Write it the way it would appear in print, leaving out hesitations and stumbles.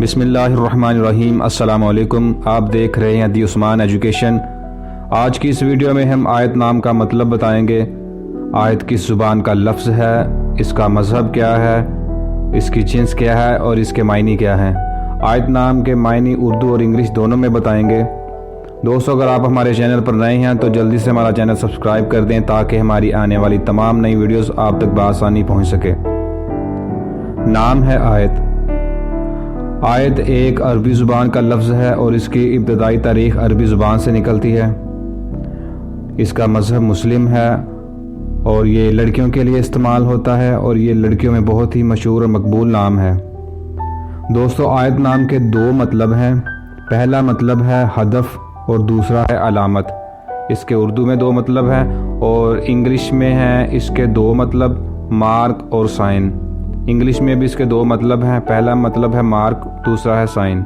بسم اللہ الرحمن الرحیم۔ السلام علیکم، آپ دیکھ رہے ہیں دی عثمان ایجوکیشن۔ آج کی اس ویڈیو میں ہم آیت نام کا مطلب بتائیں گے۔ آیت کس زبان کا لفظ ہے، اس کا مذہب کیا ہے، اس کی جنس کیا ہے اور اس کے معنی کیا ہیں۔ آیت نام کے معنی اردو اور انگلش دونوں میں بتائیں گے۔ دوستو، اگر آپ ہمارے چینل پر نئے ہیں تو جلدی سے ہمارا چینل سبسکرائب کر دیں تاکہ ہماری آنے والی تمام نئی ویڈیوز آپ تک بآسانی پہنچ سکے۔ نام ہے آیت۔ آیت ایک عربی زبان کا لفظ ہے اور اس کی ابتدائی تاریخ عربی زبان سے نکلتی ہے۔ اس کا مذہب مسلم ہے اور یہ لڑکیوں کے لیے استعمال ہوتا ہے اور یہ لڑکیوں میں بہت ہی مشہور اور مقبول نام ہے۔ دوستو، آیت نام کے دو مطلب ہیں۔ پہلا مطلب ہے ہدف اور دوسرا ہے علامت۔ اس کے اردو میں دو مطلب ہیں اور انگلش میں ہیں اس کے دو مطلب، مارک اور سائن۔ انگلش میں بھی اس کے دو مطلب ہیں، پہلا مطلب ہے مارک، دوسرا ہے سائن۔